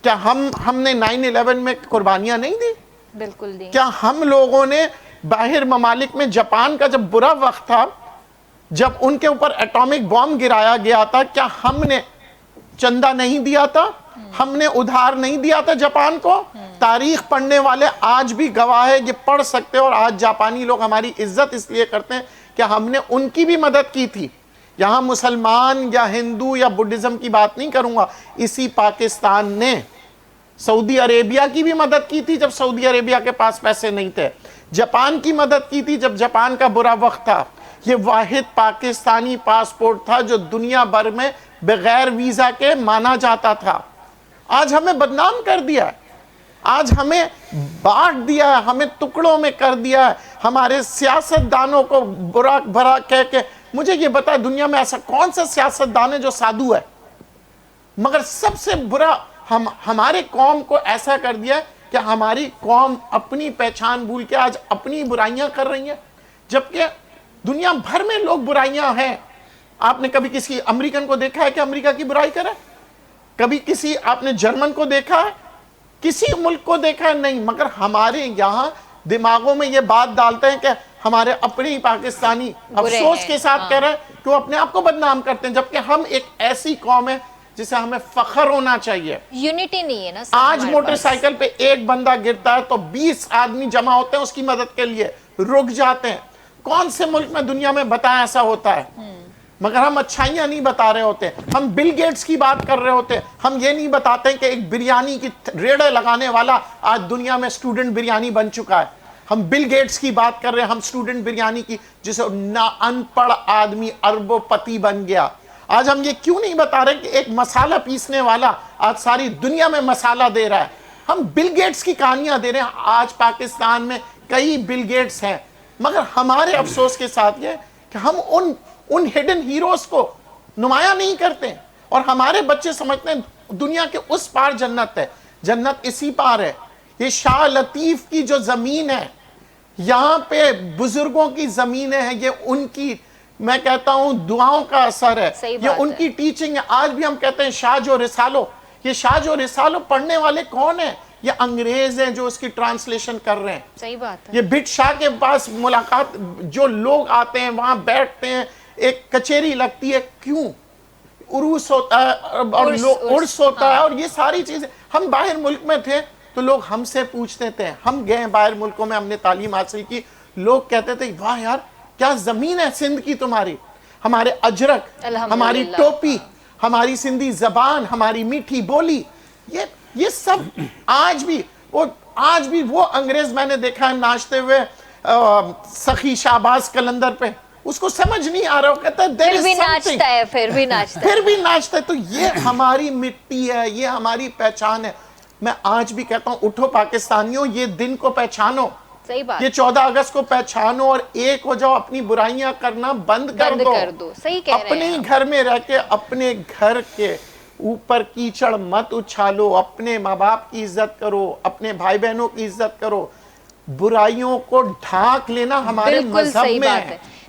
کیا ہم نے 9/11 میں قربانیاں نہیں دی؟ بالکل دی۔ کیا ہم لوگوں نے باہر ممالک میں، جاپان کا جب برا وقت تھا، جب ان کے اوپر ایٹامک بام گرایا گیا تھا، کیا ہم نے چندہ نہیں دیا تھا؟ ہم نے ادھار نہیں دیا تھا جاپان کو؟ تاریخ پڑھنے والے آج بھی گواہ ہے، یہ پڑھ سکتے، اور آج جاپانی لوگ ہماری عزت اس لیے کرتے ہیں کہ ہم نے ان کی بھی مدد کی تھی۔ یہاں مسلمان یا ہندو یا بدھزم کی بات نہیں کروں گا، اسی پاکستان نے سعودی عربیہ کی بھی مدد کی تھی جب سعودی عربیہ کے پاس پیسے نہیں تھے، جاپان کی مدد کی تھی جب جاپان کا برا وقت تھا۔ یہ واحد پاکستانی پاسپورٹ تھا جو دنیا بھر میں بغیر ویزا کے مانا جاتا تھا۔ آج ہمیں بدنام کر دیا ہے، آج ہمیں بانٹ دیا ہے، ہمیں ٹکڑوں میں کر دیا ہے، ہمارے سیاستدانوں کو برا بھرا کہہ کے۔ مجھے یہ بتا دنیا میں ایسا کون سا سیاستدان ہے جو سادھو ہے؟ مگر سب سے برا ہمارے قوم کو ایسا کر دیا ہے کہ ہماری قوم اپنی پہچان بھول کے آج اپنی برائیاں کر رہی ہیں، جبکہ دنیا بھر میں لوگ برائیاں ہیں. آپ نے کبھی کسی امریکن کو دیکھا ہے کہ امریکہ کی برائی کرے؟ کبھی کسی آپ نے جرمن کو دیکھا ہے؟ کسی ملک کو دیکھا ہے؟ نہیں. مگر ہمارے یہاں دماغوں میں یہ بات ڈالتے ہیں کہ ہمارے اپنے ہی پاکستانی افسوس کے ساتھ کہہ رہے ہیں کہ وہ اپنے آپ کو بدنام کرتے ہیں، جبکہ ہم ایک ایسی قوم ہے جسے ہمیں فخر ہونا چاہیے. یونٹی نہیں ہے نا. آج موٹر سائیکل پہ ایک بندہ گرتا ہے تو 20 آدمی جمع ہوتے ہیں اس کی مدد کے لیے، رک جاتے ہیں. کون سے ملک میں دنیا میں بتائیں ایسا ہوتا ہے؟ مگر ہم اچھائیاں نہیں بتا رہے ہوتے. ہم بل گیٹس کی بات کر رہے ہوتے، ہم یہ نہیں بتاتے کہ ایک بریانی کی ریڑے لگانے والا آج دنیا میں سٹوڈنٹ بریانی بن چکا ہے. ہم بل گیٹس کی بات کر رہے ہیں، ہم سٹوڈنٹ بریانی کی، جسے ان پڑھ آدمی اربوں پتی بن گیا. آج ہم یہ کیوں نہیں بتا رہے کہ ایک مسالہ پیسنے والا آج ساری دنیا میں مسالہ دے رہا ہے؟ ہم بل گیٹس کی کہانیاں دے رہے ہیں. آج پاکستان میں کئی بل گیٹس ہیں، مگر ہمارے افسوس کے ساتھ یہ کہ ہم ان ہڈن ہیروز کو نمایاں نہیں کرتے، اور ہمارے بچے سمجھتے ہیں دنیا کے اس پار جنت ہے. جنت اسی پار ہے. یہ شاہ لطیف کی جو زمین ہے، یہاں پہ بزرگوں کی زمینیں ہیں، یہ ان کی میں کہتا ہوں دعاؤں کا اثر ہے، یہ ان کی ٹیچنگ ہے. آج بھی ہم کہتے ہیں شاہ جو رسالو. یہ شاہ جو رسالو پڑھنے والے کون ہیں؟ یہ انگریز ہیں جو اس کی ٹرانسلیشن کر رہے ہیں. صحیح بات ہے. یہ بٹ شاہ کے پاس ملاقات، جو لوگ آتے ہیں وہاں بیٹھتے ہیں، ایک کچہری لگتی ہے. کیوں؟ عروس ہوتا ہے اور عرس ہوتا ہے اور یہ ساری چیزیں. ہم باہر ملک میں تھے تو لوگ ہم سے پوچھتے تھے، ہم گئے باہر ملکوں میں، ہم نے تعلیم حاصل کی، لوگ کہتے تھے واہ یار کیا زمین ہے سندھ کی تمہاری. ہمارے اجرک، ہماری ٹوپی، ہماری سندھی زبان، ہماری میٹھی بولی، یہ سب آج بھی وہ انگریز میں نے دیکھا ہے ناچتے ہوئے سخی شہباز قلندر پہ، اس کو سمجھ نہیں آ رہا، وہ کہتا ہے پھر بھی ناچتا ہے. تو یہ ہماری مٹی ہے، یہ ہماری پہچان ہے. میں آج بھی کہتا ہوں اٹھو پاکستانیوں، یہ دن کو پہچانو. صحیح بات. یہ 14 اگست کو پہچانو اور ایک ہو جاؤ. اپنی برائیاں کرنا بند کر دو. صحیح کہہ رہے ہیں. اپنے گھر میں رہ کے اپنے گھر کے اوپر کیچڑ مت اچھالو. اپنے ماں باپ کی عزت کرو، اپنے بھائی بہنوں کی عزت کرو. برائیوں کو ڈھانک لینا ہمارے مذہب میں ہے.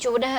14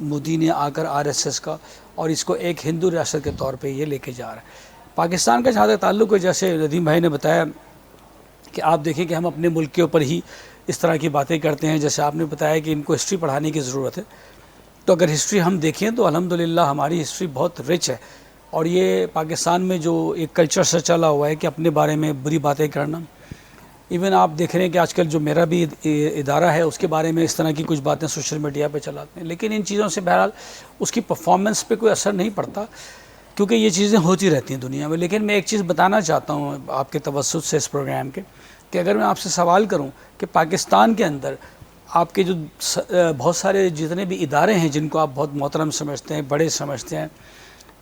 مودی نے آ کر RSS کا اور اس کو ایک ہندو ریاست کے طور پہ یہ لے کے جا رہا ہے. پاکستان کا جہاں تک تعلق ہے، جیسے ندیم بھائی نے بتایا کہ آپ دیکھیں کہ ہم اپنے ملک کے اوپر ہی اس طرح کی باتیں کرتے ہیں. جیسے آپ نے بتایا کہ ان کو ہسٹری پڑھانے کی ضرورت ہے، تو اگر ہسٹری ہم دیکھیں تو الحمدللہ ہماری ہسٹری بہت رچ ہے. اور یہ پاکستان میں جو ایک کلچر سے چلا ہوا ہے کہ اپنے بارے میں بری باتیں کرنا، ایون آپ دیکھ رہے ہیں کہ آج کل جو میرا بھی ادارہ ہے اس کے بارے میں اس طرح کی کچھ باتیں سوشل میڈیا پہ چلاتے ہیں، لیکن ان چیزوں سے بہرحال اس کی پرفارمنس پہ کوئی اثر نہیں پڑتا، کیونکہ یہ چیزیں ہوتی رہتی ہیں دنیا میں. لیکن میں ایک چیز بتانا چاہتا ہوں آپ کے توسط سے اس پروگرام کے، کہ اگر میں آپ سے سوال کروں کہ پاکستان کے اندر آپ کے جو بہت سارے جتنے بھی ادارے ہیں جن کو آپ بہت محترم سمجھتے ہیں، بڑے سمجھتے ہیں،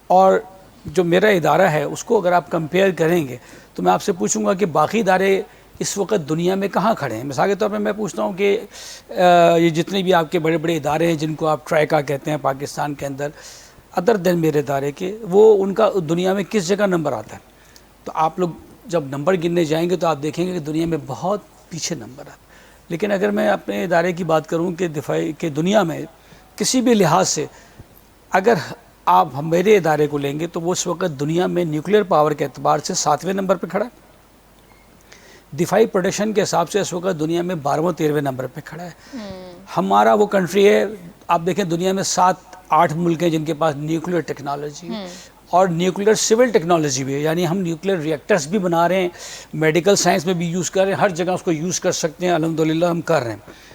اور جو میرا ادارہ ہے اس کو اگر آپ کمپیئر کریں گے تو میں آپ سے پوچھوں گا کہ باقی ادارے اس وقت دنیا میں کہاں کھڑے ہیں. مثال کے طور پہ میں پوچھتا ہوں کہ یہ جتنے بھی آپ کے بڑے بڑے ادارے ہیں جن کو آپ ٹرائیکا کہتے ہیں پاکستان کے اندر، ادر دین میرے ادارے کے، وہ ان کا دنیا میں کس جگہ نمبر آتا ہے؟ تو آپ لوگ جب نمبر گننے جائیں گے تو آپ دیکھیں گے کہ دنیا میں بہت پیچھے نمبر آتا ہے. لیکن اگر میں اپنے ادارے کی بات کروں کہ دفاعی کہ دنیا میں کسی بھی لحاظ سے اگر آپ میرے ادارے کو لیں گے تو وہ اس وقت دنیا میں نیوکلیر پاور کے اعتبار سے 7ویں نمبر پہ کھڑا ہے. دفاعی پروڈکشن کے حساب سے اس وقت دنیا میں 12واں 13ویں نمبر پہ کھڑا ہے. ہمارا وہ کنٹری ہے، آپ دیکھیں دنیا میں 7-8 ملک ہیں جن کے پاس نیوکلیر ٹیکنالوجی اور نیوکلیر سول ٹیکنالوجی بھی ہے، یعنی ہم نیوکلیر ریئیکٹرز بھی بنا رہے ہیں، میڈیکل سائنس میں بھی یوز کر رہے ہیں، ہر جگہ اس کو یوز کر سکتے ہیں. الحمدللہ ہم کر رہے ہیں.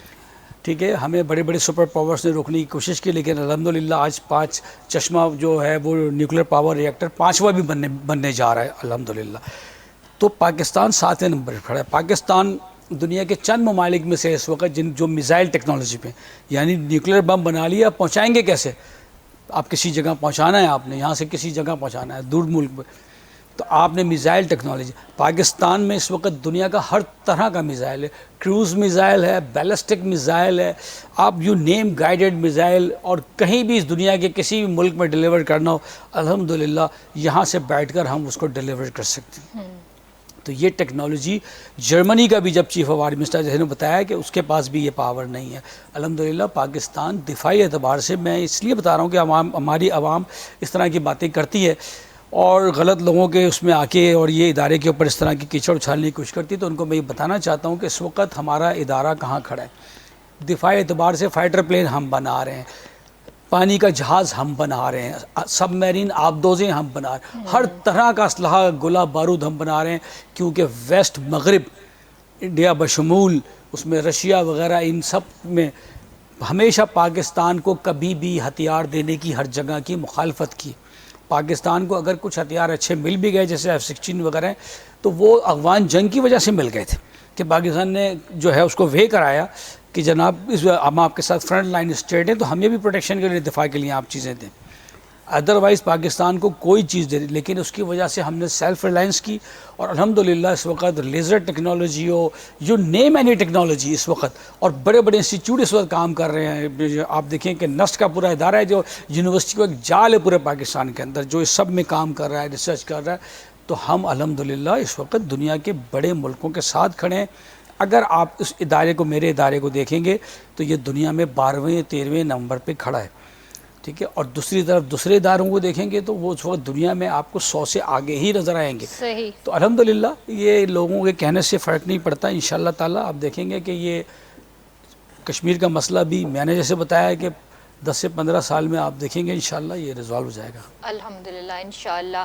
ٹھیک ہے، ہمیں بڑے بڑے سپر پاورز نے روکنے کی کوشش کی، لیکن الحمدللہ آج 5 چشمہ جو ہے وہ نیوکلیر پاور ریئیکٹر 5واں بھی بننے جا رہا ہے الحمدللہ. تو پاکستان 7ویں نمبر پر کھڑا ہے. پاکستان دنیا کے چند ممالک میں سے اس وقت جو میزائل ٹیکنالوجی پہ، یعنی نیوکلیر بم بنا لیا، پہنچائیں گے کیسے؟ آپ کسی جگہ پہنچانا ہے، آپ نے یہاں سے کسی جگہ پہنچانا ہے دور ملک میں، تو آپ نے میزائل ٹیکنالوجی. پاکستان میں اس وقت دنیا کا ہر طرح کا میزائل ہے، کروز میزائل ہے، بیلسٹک میزائل ہے، آپ یو نیم گائیڈڈ میزائل، اور کہیں بھی اس دنیا کے کسی بھی ملک میں ڈیلیور کرنا ہو الحمدللہ یہاں سے بیٹھ کر ہم اس کو ڈیلیور کر سکتے ہیں. تو یہ ٹیکنالوجی جرمنی کا بھی جب چیف آف آرمی اسٹاف نے بتایا کہ اس کے پاس بھی یہ پاور نہیں ہے. الحمدللہ پاکستان دفاعی اعتبار سے، میں اس لیے بتا رہا ہوں کہ ہماری عوام اس طرح کی باتیں کرتی ہے اور غلط لوگوں کے اس میں آ کے اور یہ ادارے کے اوپر اس طرح کی کیچڑ اچھالنے کی کوشش کرتی ہے، تو ان کو میں یہ بتانا چاہتا ہوں کہ اس وقت ہمارا ادارہ کہاں کھڑا ہے. دفاعی اعتبار سے فائٹر پلین ہم بنا رہے ہیں، پانی کا جہاز ہم بنا رہے ہیں، سب میرین آبدوزیں ہم بنا رہے ہیں، ہر طرح کا اسلحہ گولہ بارود ہم بنا رہے ہیں، کیونکہ ویسٹ مغرب انڈیا بشمول اس میں رشیا وغیرہ ان سب میں ہمیشہ پاکستان کو کبھی بھی ہتھیار دینے کی ہر جگہ کی مخالفت کی. پاکستان کو اگر کچھ ہتھیار اچھے مل بھی گئے جیسے F-16 وغیرہ ہیں تو وہ افغان جنگ کی وجہ سے مل گئے تھے کہ پاکستان نے جو ہے اس کو وے کرایا کہ جناب ہم آپ کے ساتھ فرنٹ لائن اسٹیٹ ہیں تو ہمیں بھی پروٹیکشن کے لیے دفاع کے لیے آپ چیزیں دیں. ادروائز پاکستان کو کوئی چیز دے دی، لیکن اس کی وجہ سے ہم نے سیلف ریلائنس کی، اور الحمدللہ اس وقت لیزر ٹیکنالوجی ہو، یو نیم اینی ٹیکنالوجی اس وقت، اور بڑے بڑے انسٹیٹیوٹ اس وقت کام کر رہے ہیں. آپ دیکھیں کہ نسٹ کا پورا ادارہ ہے جو یونیورسٹی کو ایک جال ہے پورے پاکستان کے اندر جو اس سب میں کام کر رہا ہے، ریسرچ کر رہا ہے. تو ہم الحمدللہ اس وقت دنیا کے بڑے ملکوں کے ساتھ کھڑے ہیں. اگر آپ اس ادارے کو، میرے ادارے کو دیکھیں گے تو یہ دنیا میں 12ویں 13ویں نمبر پہ کھڑا ہے. ٹھیک ہے، اور دوسری طرف دوسرے اداروں کو دیکھیں گے تو وہ اس وقت دنیا میں آپ کو 100 سے آگے ہی نظر آئیں گے. صحیح. تو الحمدللہ یہ لوگوں کے کہنے سے فرق نہیں پڑتا. انشاءاللہ تعالیٰ آپ دیکھیں گے کہ یہ کشمیر کا مسئلہ بھی میں نے جیسے بتایا ہے کہ 10 سے 15 سال میں آپ دیکھیں گے انشاءاللہ یہ ریزالو ہو جائے گا. الحمدللہ انشاءاللہ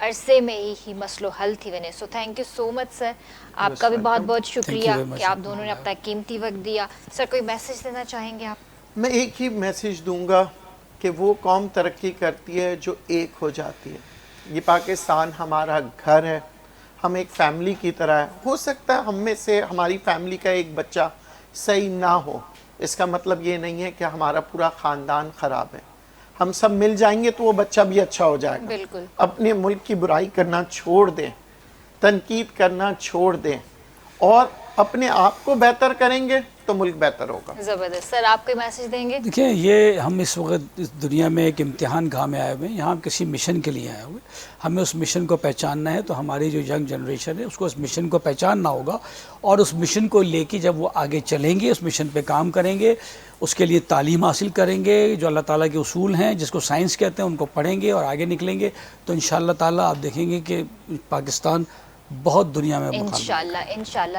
عرصے میں ہی مسئلہ حل تھی ونے. سو تھینک یو سو مچ سر, آپ کا بھی بہت بہت شکریہ کہ آپ دونوں نے اپنا قیمتی وقت دیا. سر کوئی میسیج دینا چاہیں گے آپ؟ میں ایک ہی میسیج دوں گا کہ وہ قوم ترقی کرتی ہے جو ایک ہو جاتی ہے. یہ پاکستان ہمارا گھر ہے, ہم ایک فیملی کی طرح ہے. ہو سکتا ہے ہم میں سے ہماری فیملی کا ایک بچہ صحیح نہ ہو, اس کا مطلب یہ نہیں ہے کہ ہمارا پورا خاندان خراب ہے. ہم سب مل جائیں گے تو وہ بچہ بھی اچھا ہو جائے گا. بالکل. اپنے ملک کی برائی کرنا چھوڑ دیں, تنقید کرنا چھوڑ دیں, اور اپنے آپ کو بہتر کریں گے تو ملک بہتر ہوگا. زبردست. سر آپ کوئی میسج دیں گے؟ دیکھیں یہ ہم اس وقت اس دنیا میں ایک امتحان گاہ میں آئے ہوئے ہیں, یہاں ہم کسی مشن کے لیے آئے ہوئے, ہمیں اس مشن کو پہچاننا ہے. تو ہماری جو ینگ جنریشن ہے اس کو اس مشن کو پہچاننا ہوگا, اور اس مشن کو لے کے جب وہ آگے چلیں گے, اس مشن پہ کام کریں گے, اس کے لیے تعلیم حاصل کریں گے, جو اللہ تعالیٰ کے اصول ہیں جس کو سائنس کہتے ہیں ان کو پڑھیں گے اور آگے نکلیں گے, تو انشاءاللہ تعالیٰ آپ دیکھیں گے کہ پاکستان بہت دنیا میں مقام انشاءاللہ انشاءاللہ.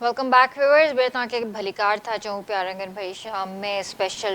Welcome back viewers. بے تاکہ بھلیکار تھا چوں پیا رنگن بھئی شام میں اسپیشل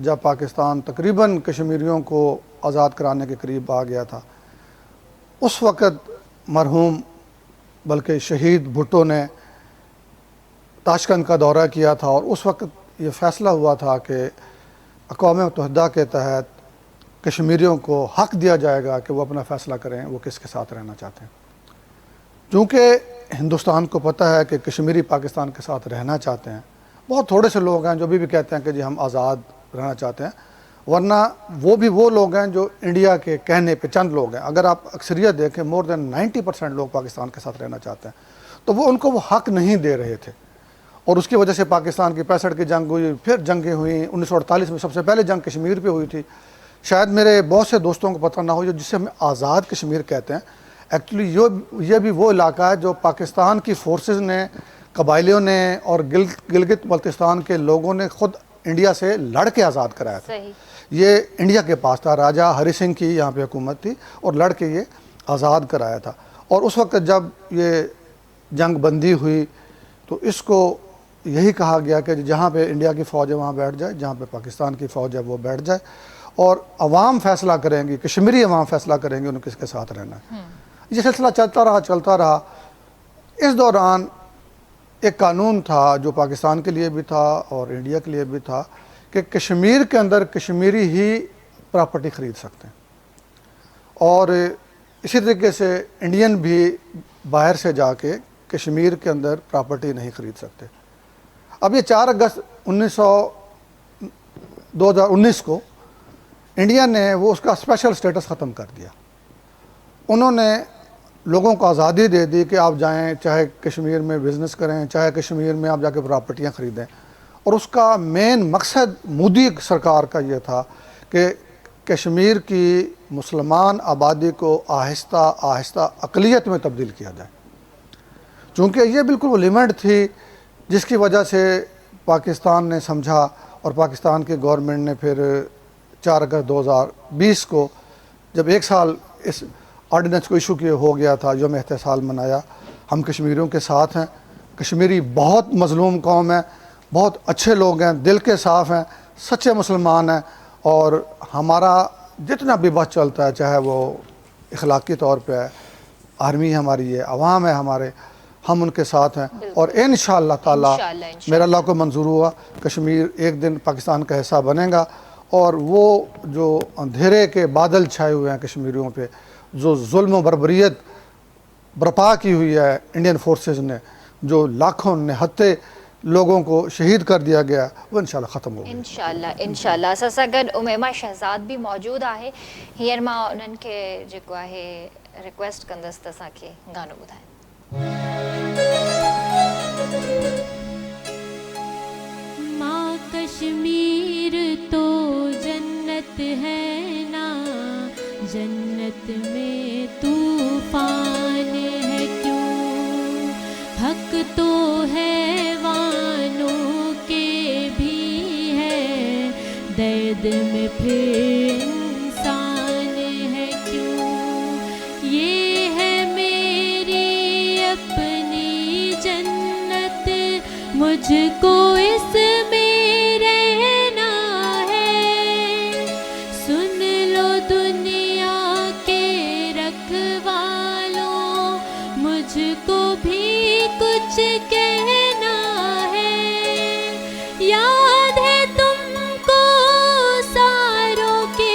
جب پاکستان تقریباً کشمیریوں کو آزاد کرانے کے قریب آ گیا تھا، اس وقت مرحوم بلکہ شہید بھٹو نے تاشقند کا دورہ کیا تھا، اور اس وقت یہ فیصلہ ہوا تھا کہ اقوام متحدہ کے تحت کشمیریوں کو حق دیا جائے گا کہ وہ اپنا فیصلہ کریں وہ کس کے ساتھ رہنا چاہتے ہیں۔ چونکہ ہندوستان کو پتہ ہے کہ کشمیری پاکستان کے ساتھ رہنا چاہتے ہیں، بہت تھوڑے سے لوگ ہیں جو بھی کہتے ہیں کہ جی ہم آزاد رہنا چاہتے ہیں، ورنہ وہ بھی وہ لوگ ہیں جو انڈیا کے کہنے پہ چند لوگ ہیں۔ اگر آپ اکثریت دیکھیں مور دین 90% لوگ پاکستان کے ساتھ رہنا چاہتے ہیں، تو وہ ان کو وہ حق نہیں دے رہے تھے، اور اس کی وجہ سے پاکستان کی 65 کی جنگ ہوئی، پھر جنگیں ہوئیں۔ 1948 میں سب سے پہلے جنگ کشمیر پہ ہوئی تھی۔ شاید میرے بہت سے دوستوں کو پتہ نہ ہو، جسے ہم آزاد کشمیر کہتے ہیں، ایکچولی یہ بھی وہ علاقہ ہے جو پاکستان کی فورسز نے، قبائلیوں نے اور گلگت بلتستان کے لوگوں نے خود انڈیا سے لڑ کے آزاد کرایا تھا۔ صحیح۔ یہ انڈیا کے پاس تھا، راجہ ہری سنگھ کی یہاں پہ حکومت تھی، اور لڑ کے یہ آزاد کرایا تھا۔ اور اس وقت جب یہ جنگ بندی ہوئی تو اس کو یہی کہا گیا کہ جہاں پہ انڈیا کی فوج ہے وہاں بیٹھ جائے، جہاں پہ پاکستان کی فوج ہے وہ بیٹھ جائے، اور عوام فیصلہ کریں گی، کشمیری عوام فیصلہ کریں گے انہیں کس کے ساتھ رہنا ہے۔ یہ سلسلہ چلتا رہا۔ اس دوران ایک قانون تھا جو پاکستان کے لیے بھی تھا اور انڈیا کے لیے بھی تھا کہ کشمیر کے اندر کشمیری ہی پراپرٹی خرید سکتے ہیں، اور اسی طریقے سے انڈین بھی باہر سے جا کے کشمیر کے اندر پراپرٹی نہیں خرید سکتے۔ اب یہ 4 اگست 2019 کو انڈیا نے وہ اس کا اسپیشل سٹیٹس ختم کر دیا۔ انہوں نے لوگوں کو آزادی دے دی کہ آپ جائیں، چاہے کشمیر میں بزنس کریں، چاہے کشمیر میں آپ جا کے پراپرٹیاں خریدیں، اور اس کا مین مقصد مودی سرکار کا یہ تھا کہ کشمیر کی مسلمان آبادی کو آہستہ آہستہ اقلیت میں تبدیل کیا جائے، چونکہ یہ بالکل وہ لیمٹ تھی جس کی وجہ سے پاکستان نے سمجھا، اور پاکستان کی گورنمنٹ نے پھر 4 اگست 2020 کو جب 1 سال اس آرڈیننس کو ایشو کیے ہو گیا تھا، یوم احتسال منایا۔ ہم کشمیریوں کے ساتھ ہیں، کشمیری بہت مظلوم قوم ہے، بہت اچھے لوگ ہیں، دل کے صاف ہیں، سچے مسلمان ہیں، اور ہمارا جتنا بھی بات چلتا ہے، چاہے وہ اخلاقی طور پہ ہے، آرمی ہماری ہے، عوام ہے ہمارے، ہم ان کے ساتھ ہیں، اور انشاءاللہ تعالی میرا اللہ کو منظور ہوا کشمیر ایک دن پاکستان کا حصہ بنے گا، اور وہ جو اندھیرے کے بادل چھائے ہوئے ہیں کشمیریوں پہ، جو ظلم و بربریت برپا کی ہوئی ہے انڈین فورسز نے، جو لاکھوں نہتے لوگوں کو شہید کر دیا گیا، وہ انشاءاللہ ختم ہوگی۔ انشاءاللہ سسگڈ امیما شہزاد بھی موجود ہے، ہیر ماں انہن کے جو ہے ریکویسٹ کندس تسا کے گانو بدھائیں۔ ماں کشمیر تو جنت ہے نا، جنت میں طوفان ہے کیوں، حق تو حیوانوں کے بھی ہے، درد میں پھر انسان ہے کیوں، یہ ہے میری اپنی جنت، مجھ کو اس میں رہنا ہے، سن لو دنیا کے رکھوالوں، مجھ کو بھی کچھ کہنا ہے، یاد ہے تم کو ساروں کے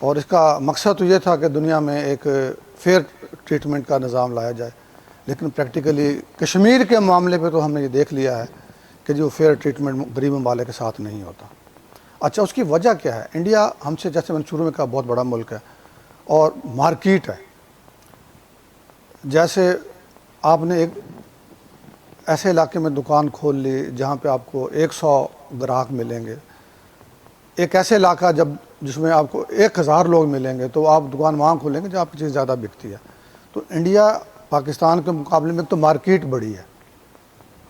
اور اس کا مقصد تو یہ تھا کہ دنیا میں ایک فیئر ٹریٹمنٹ کا نظام لایا جائے، لیکن پریکٹیکلی کشمیر کے معاملے پہ تو ہم نے یہ دیکھ لیا ہے کہ جو فیئر ٹریٹمنٹ غریب ممالک کے ساتھ نہیں ہوتا۔ اچھا، اس کی وجہ کیا ہے؟ انڈیا ہم سے، جیسے میں نے شروع میں کہا، بہت بڑا ملک ہے اور مارکیٹ ہے۔ جیسے آپ نے ایک ایسے علاقے میں دکان کھول لی جہاں پہ آپ کو 100 گراہک ملیں گے، ایک ایسے علاقہ جس میں آپ کو 1000 لوگ ملیں گے، تو آپ دکان وہاں کھولیں گے جہاں آپ کی چیز زیادہ بکتی ہے۔ تو انڈیا پاکستان کے مقابلے میں تو مارکیٹ بڑی ہے۔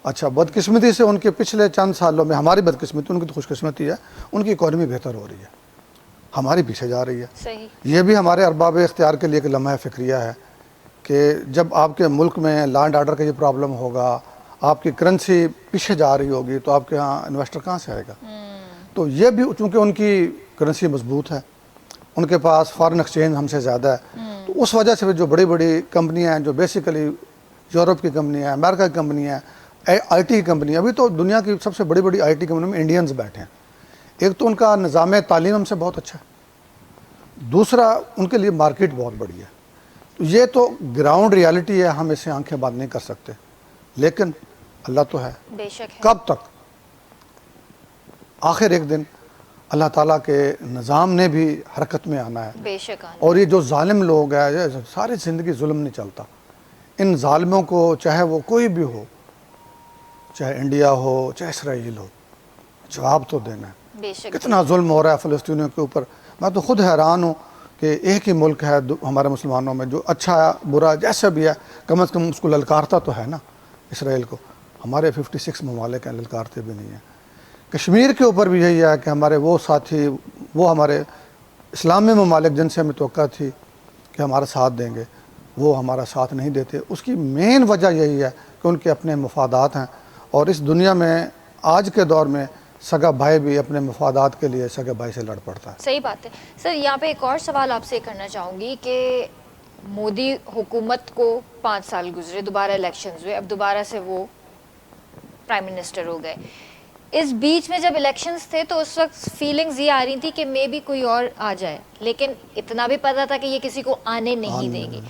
اچھا، بدقسمتی سے ان کے پچھلے چند سالوں میں، ہماری بدقسمتی، ان کی تو خوش قسمتی ہے، ان کی اکانومی بہتر ہو رہی ہے، ہماری پیچھے جا رہی ہے۔ صحیح۔ یہ بھی ہمارے ارباب اختیار کے لیے ایک لمحہ فکریہ ہے کہ جب آپ کے ملک میں لا اینڈ آرڈر کا یہ پرابلم ہوگا، آپ کی کرنسی پیچھے جا رہی ہوگی، تو آپ کے ہاں انویسٹر کہاں سے آئے گا؟ تو یہ بھی چونکہ ان کی کرنسی مضبوط ہے، ان کے پاس فارن ایکسچینج ہم سے زیادہ ہے، تو اس وجہ سے جو بڑی بڑی کمپنیاں ہیں، جو بیسیکلی یورپ کی کمپنیاں ہیں، امریکہ کی کمپنیاں ہیں، آئی ٹی کی کمپنیاں، ابھی تو دنیا کی سب سے بڑی بڑی آئی ٹی کمپنیوں میں انڈینز بیٹھے ہیں۔ ایک تو ان کا نظام تعلیم ہم سے بہت اچھا ہے، دوسرا ان کے لیے مارکیٹ بہت بڑی ہے۔ تو یہ تو گراؤنڈ ریالٹی ہے، ہم اسے آنکھیں بند نہیں کر سکتے، لیکن اللہ تو ہے۔ بے شک ہے۔ کب تک؟ آخر ایک دن اللہ تعالیٰ کے نظام نے بھی حرکت میں آنا ہے، بے شک آنا۔ اور یہ جو ظالم لوگ ہیں، یہ ساری زندگی ظلم نہیں چلتا، ان ظالموں کو چاہے وہ کوئی بھی ہو، چاہے انڈیا ہو چاہے اسرائیل ہو، جواب تو دینا ہے۔ بے شک۔ کتنا ظلم ہو رہا ہے فلسطینیوں کے اوپر، میں تو خود حیران ہوں کہ ایک ہی ملک ہے ہمارے مسلمانوں میں جو اچھا برا جیسا بھی ہے، کم از کم اس کو للکارتا تو ہے نا اسرائیل کو۔ ہمارے 56 ممالک ہیں، للکارتے بھی نہیں ہیں۔ کشمیر کے اوپر بھی یہی ہے کہ ہمارے وہ ساتھی، وہ ہمارے اسلامی ممالک جن سے ہمیں توقع تھی کہ ہمارا ساتھ دیں گے، وہ ہمارا ساتھ نہیں دیتے۔ اس کی مین وجہ یہی ہے کہ ان کے اپنے مفادات ہیں، اور اس دنیا میں آج کے دور میں سگا بھائی بھی اپنے مفادات کے لیے سگا بھائی سے لڑ پڑتا ہے۔ صحیح بات ہے سر۔ یہاں پہ ایک اور سوال آپ سے کرنا چاہوں گی کہ مودی حکومت کو 5 سال گزرے، دوبارہ الیکشنز ہوئے، اب دوبارہ سے وہ پرائم منسٹر ہو گئے۔ اس بیچ میں جب الیکشنز تھے تو اس وقت فیلنگز یہ آ رہی تھی کہ مے بی کوئی اور آ جائے، لیکن اتنا بھی پتا تھا کہ یہ کسی کو آنے نہیں دیں گے۔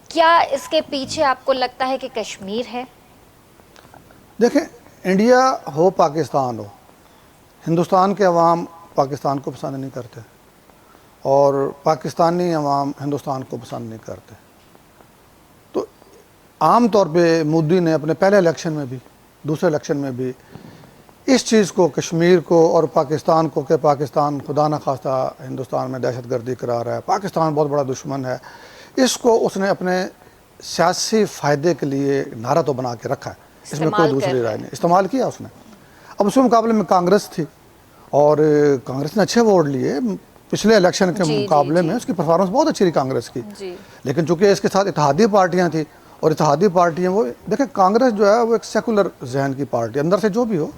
کیا اس کے پیچھے آپ کو لگتا ہے کہ کشمیر ہے؟ دیکھیں، انڈیا ہو پاکستان ہو، ہندوستان کے عوام پاکستان کو پسند نہیں کرتے، اور پاکستانی عوام ہندوستان کو پسند نہیں کرتے۔ تو عام طور پہ مودی نے اپنے پہلے الیکشن میں بھی، دوسرے الیکشن میں بھی اس چیز کو، کشمیر کو اور پاکستان کو، کہ پاکستان خدا نخواستہ ہندوستان میں دہشت گردی کرا رہا ہے، پاکستان بہت بڑا دشمن ہے، اس کو اس نے اپنے سیاسی فائدے کے لیے نعرہ تو بنا کے رکھا ہے، اس میں کوئی دوسری رائے نہیں، استعمال کیا اس نے۔ اب اس کے مقابلے میں کانگریس تھی، اور کانگریس نے اچھے ووٹ لیے پچھلے الیکشن کے مقابلے میں، اس کی پرفارمنس بہت اچھی رہی کانگریس کی، لیکن چونکہ اس کے ساتھ اتحادی پارٹیاں تھیں، اور اتحادی پارٹیاں، وہ دیکھیں کانگریس جو ہے وہ ایک سیکولر ذہن کی پارٹی، اندر سے جو بھی ہو،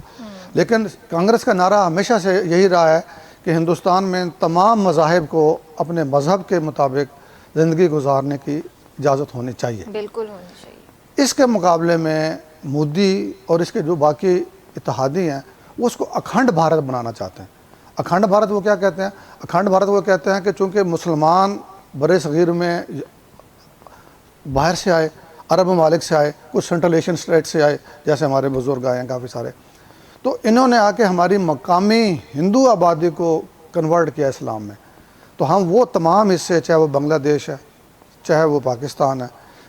لیکن کانگریس کا نعرہ ہمیشہ سے یہی رہا ہے کہ ہندوستان میں تمام مذاہب کو اپنے مذہب کے مطابق زندگی گزارنے کی اجازت ہونی چاہیے۔ بالکل ہونی چاہیے۔ اس کے مقابلے میں مودی اور اس کے جو باقی اتحادی ہیں، وہ اس کو اکھنڈ بھارت بنانا چاہتے ہیں۔ اکھنڈ بھارت وہ کیا کہتے ہیں؟ اکھنڈ بھارت وہ کہتے ہیں کہ چونکہ مسلمان برِ صغیر میں باہر سے آئے، عرب ممالک سے آئے، کچھ سینٹرل ایشین اسٹیٹ سے آئے، جیسے ہمارے بزرگ آئے ہیں کافی سارے، تو انہوں نے آ کے ہماری مقامی ہندو آبادی کو کنورٹ کیا اسلام میں۔ تو ہم وہ تمام حصے، چاہے وہ بنگلہ دیش ہے، چاہے وہ پاکستان ہے،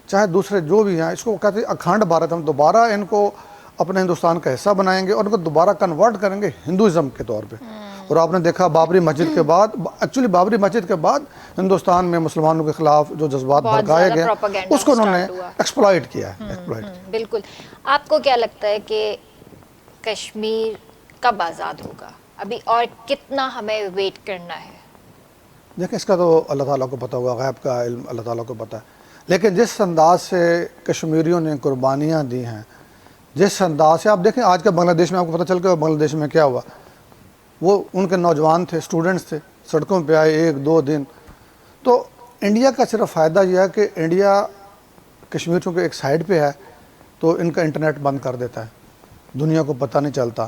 چاہے دوسرے جو بھی ہیں، اس کو کہتے ہیں اکھنڈ بھارت۔ ہم دوبارہ ان کو اپنے ہندوستان کا حصہ بنائیں گے اور ان کو دوبارہ کنورٹ کریں گے ہندوازم کے طور پہ۔ اور آپ نے دیکھا بابری مسجد کے بعد، ایکچولی بابری مسجد کے بعد ہندوستان میں مسلمانوں کے خلاف جو جذبات بھڑکائے گئے، اس کو انہوں نے ایکسپلائٹ کیا ہے۔ بالکل۔ آپ کو کیا لگتا ہے کہ کشمیر کب آزاد ہوگا؟ ابھی اور کتنا ہمیں ویٹ کرنا ہے؟ دیکھیں، اس کا تو اللہ تعالیٰ کو پتہ ہوگا، غیب کا علم اللہ تعالیٰ کو پتہ ہے، لیکن جس انداز سے کشمیریوں نے قربانیاں دی ہیں، جس انداز سے آپ دیکھیں آج کا بنگلہ دیش میں، آپ کو پتہ چل گیا بنگلہ دیش میں کیا ہوا۔ وہ ان کے نوجوان تھے، اسٹوڈنٹس تھے، سڑکوں پہ آئے 1-2 دن۔ تو انڈیا کا صرف فائدہ یہ ہے کہ انڈیا کشمیر چونکہ ایک سائڈ پہ ہے، تو ان کا انٹرنیٹ بند کر دیتا ہے، دنیا کو پتہ نہیں چلتا۔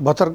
72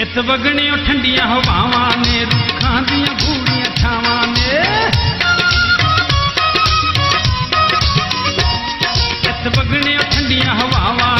ਇਤ ਵਗਣਿਓ ਠੰਡੀਆਂ ਹਵਾਵਾਂ ਨੇ ਰੁੱਖਾਂ ਦੀਆਂ ਗੂੜੀਆਂ ਛਾਵਾਂ ਨੇ ਇਤ ਵਗਣਿਓ ਠੰਡੀਆਂ ਹਵਾਵਾਂ